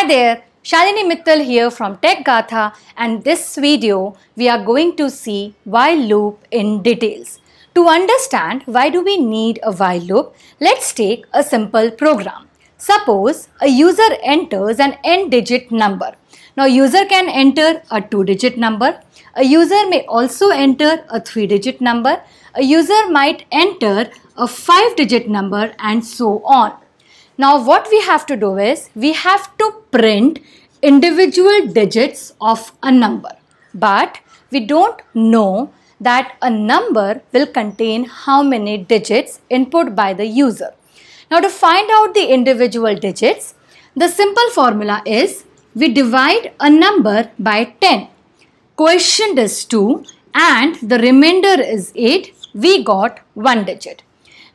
there, Shalini Mittal here from Tech Gatha, and this video we are going to see while loop in details. To understand why do we need a while loop, let's take a simple program. Suppose a user enters an n-digit number. Now user can enter a 2-digit number. A user may also enter a 3-digit number. A user might enter a 5-digit number and so on. Now what we have to do is, we have to print individual digits of a number. But we don't know that a number will contain how many digits input by the user. Now to find out the individual digits, the simple formula is, we divide a number by 10. Quotient is 2 and the remainder is 8. We got 1 digit.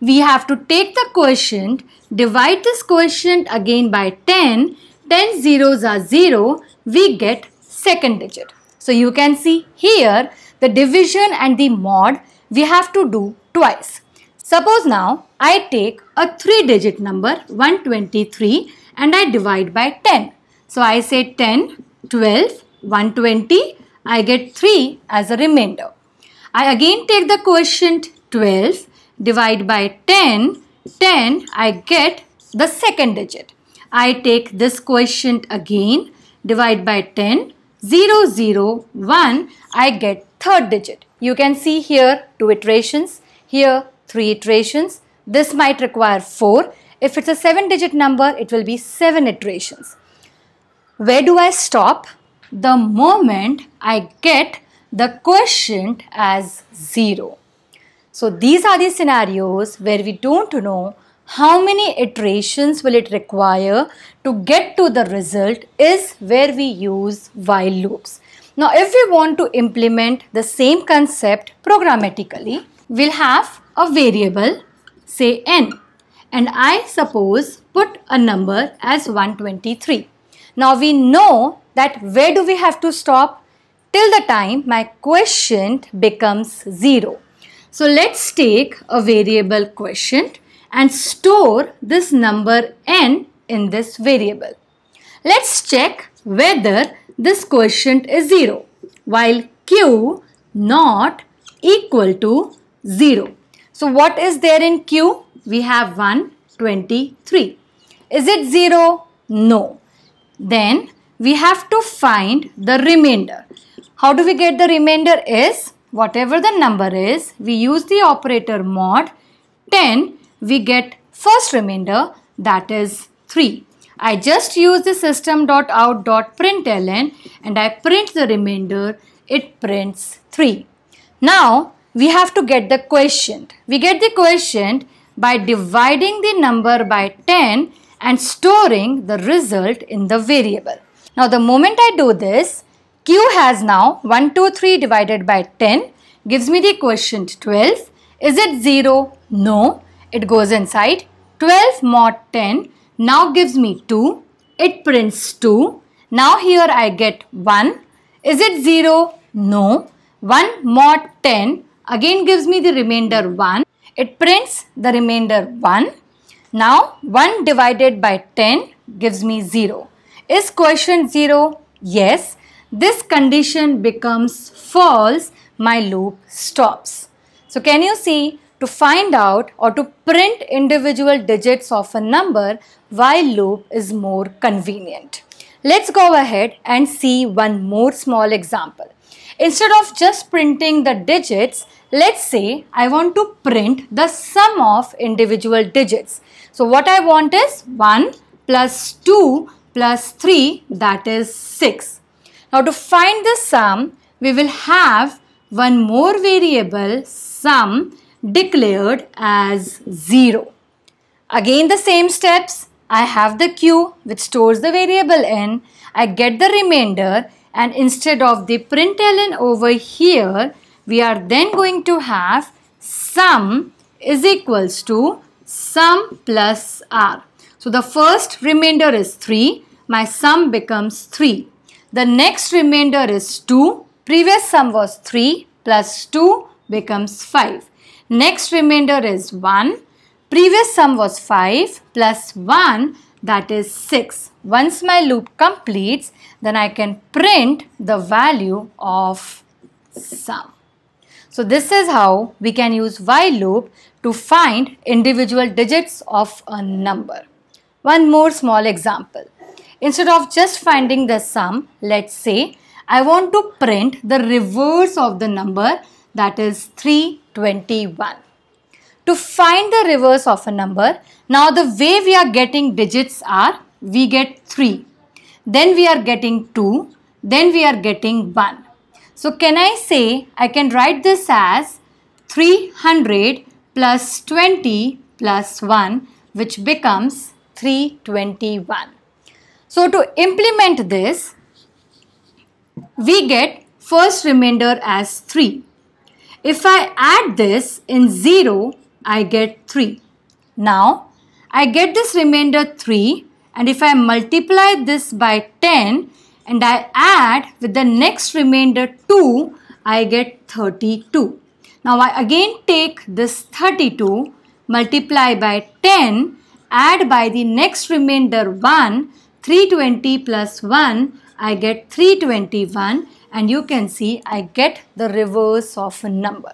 We have to take the quotient, divide this quotient again by 10. 10 zeros are 0. We get second digit. So you can see here the division and the mod we have to do twice. Suppose now I take a 3-digit number 123 and I divide by 10. So I say 10, 12, 120. I get 3 as a remainder. I again take the quotient 12. Divide by 10, 10, I get the second digit. I take this quotient again, divide by 10, 0, 0, 1, I get third digit. You can see here 2 iterations, here 3 iterations. This might require 4. If it's a 7-digit number, it will be 7 iterations. Where do I stop? The moment I get the quotient as 0. So these are the scenarios where we don't know how many iterations will it require to get to the result, is where we use while loops. Now if we want to implement the same concept programmatically, we'll have a variable, say n, and I suppose put a number as 123. Now we know that where do we have to stop? Till the time my quotient becomes 0. So let's take a variable quotient and store this number n in this variable. Let's check whether this quotient is 0, while q not equal to 0. So what is there in q? We have 123. Is it 0? No. Then we have to find the remainder. How do we get the remainder? Is whatever the number is, we use the operator mod. 10, we get first remainder, that is 3. I just use the system.out.println and I print the remainder, it prints 3. Now we have to get the quotient. We get the quotient by dividing the number by 10 and storing the result in the variable. Now the moment I do this, q has now 123 divided by 10 gives me the quotient 12. Is it 0? No. It goes inside. 12 mod 10 now gives me 2. It prints 2. Now here I get 1. Is it 0? No. 1 mod 10 again gives me the remainder 1. It prints the remainder 1. Now 1 divided by 10 gives me 0. Is quotient 0? Yes. This condition becomes false. My loop stops. So can you see, to find out or to print individual digits of a number, while loop is more convenient. Let's go ahead and see one more small example. Instead of just printing the digits, let's say I want to print the sum of individual digits. So what I want is 1 plus 2 plus 3, that is 6. Now to find the sum, we will have one more variable, sum, declared as 0. Again the same steps. I have the q which stores the variable n. I get the remainder, and instead of the println over here, we are then going to have sum is equals to sum plus r. So the first remainder is 3. My sum becomes 3. The next remainder is 2. Previous sum was 3 plus 2 becomes 5. Next remainder is 1. Previous sum was 5 plus 1 that is 6. Once my loop completes, then I can print the value of sum. So this is how we can use while loop to find individual digits of a number. One more small example. Instead of just finding the sum, let's say I want to print the reverse of the number, that is 321. To find the reverse of a number, now the way we are getting digits are, we get 3, then we are getting 2, then we are getting 1. So can I say, I can write this as 300 plus 20 plus 1, which becomes 321. So to implement this, we get first remainder as 3. If I add this in 0, I get 3. Now, I get this remainder 3, and if I multiply this by 10 and I add with the next remainder 2, I get 32. Now, I again take this 32, multiply by 10, add by the next remainder 1, 320 plus 1, I get 321, and you can see I get the reverse of a number.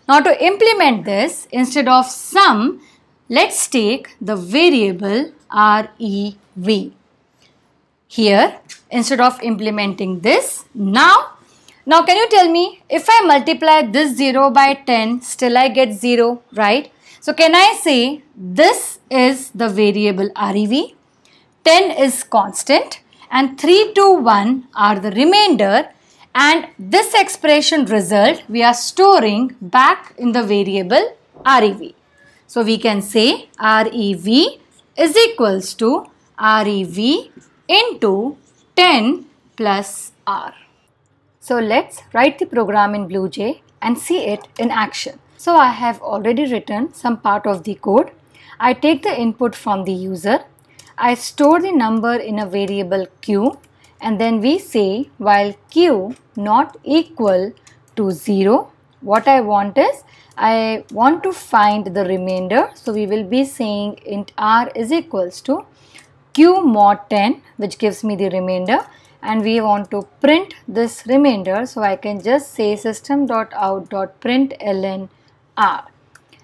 Now to implement this, instead of sum, let's take the variable REV. Here, instead of implementing this, now can you tell me, if I multiply this 0 by 10, still I get 0, right? So can I say this is the variable REV, 10 is constant, and 3, 2, 1 are the remainder, and this expression result we are storing back in the variable REV. So we can say REV is equals to REV into 10 plus R. So let's write the program in BlueJ and see it in action. So I have already written some part of the code. I take the input from the user. I store the number in a variable q, and then we say while q not equal to 0, what I want is, I want to find the remainder. So we will be saying int r is equals to q mod 10, which gives me the remainder, and we want to print this remainder. So I can just say system.out.println r.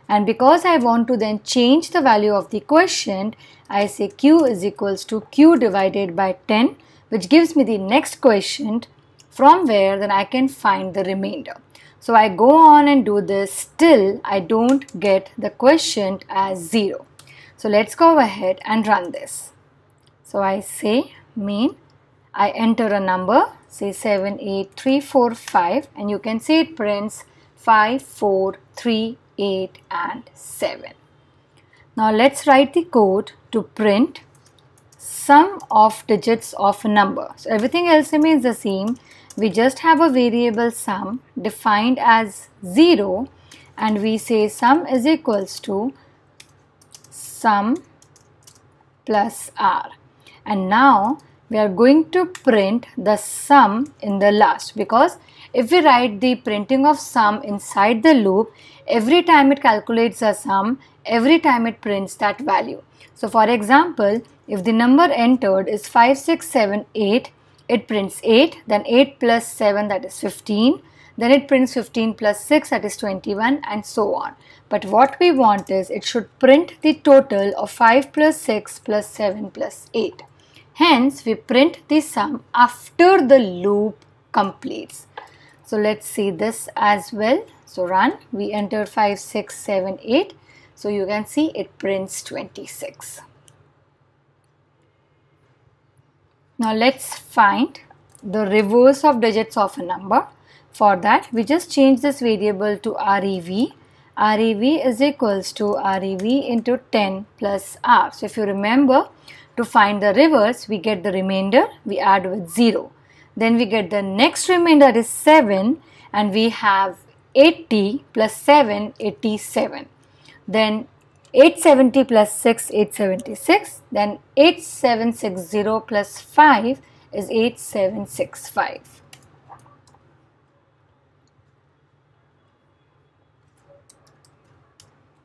And because I want to then change the value of the quotient, I say q is equals to q divided by 10, which gives me the next quotient, from where then I can find the remainder. So I go on and do this till I don't get the quotient as 0. So let's go ahead and run this. So I say main, I enter a number, say 78345, and you can see it prints 5, 4, 3, 8 and 7. Now let's write the code to print sum of digits of a number. So everything else remains the same. We just have a variable sum defined as 0, and we say sum is equals to sum plus r. And now we are going to print the sum in the last, because if we write the printing of sum inside the loop, every time it calculates a sum, every time it prints that value. So for example, if the number entered is 5678, it prints 8, then 8 plus 7, that is 15, then it prints 15 plus 6, that is 21, and so on. But what we want is, it should print the total of 5 plus 6 plus 7 plus 8. Hence, we print the sum after the loop completes. So let's see this as well. So run, we enter 5, 6, 7, 8. So you can see it prints 26. Now let's find the reverse of digits of a number. For that, we just change this variable to REV. REV is equals to REV into 10 plus R. So if you remember, to find the reverse, we get the remainder, we add with 0. Then we get the next remainder is 7, and we have 80 plus 7, 87. Then 870 plus 6, 876. Then 8760 plus 5 is 8765.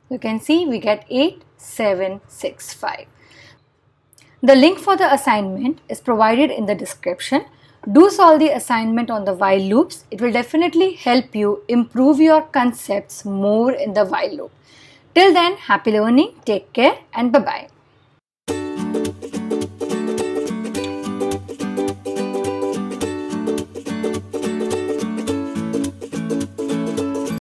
You can see we get 8765. The link for the assignment is provided in the description. Do solve the assignment on the while loops. It will definitely help you improve your concepts more in the while loop. Till then, happy learning, take care and bye-bye.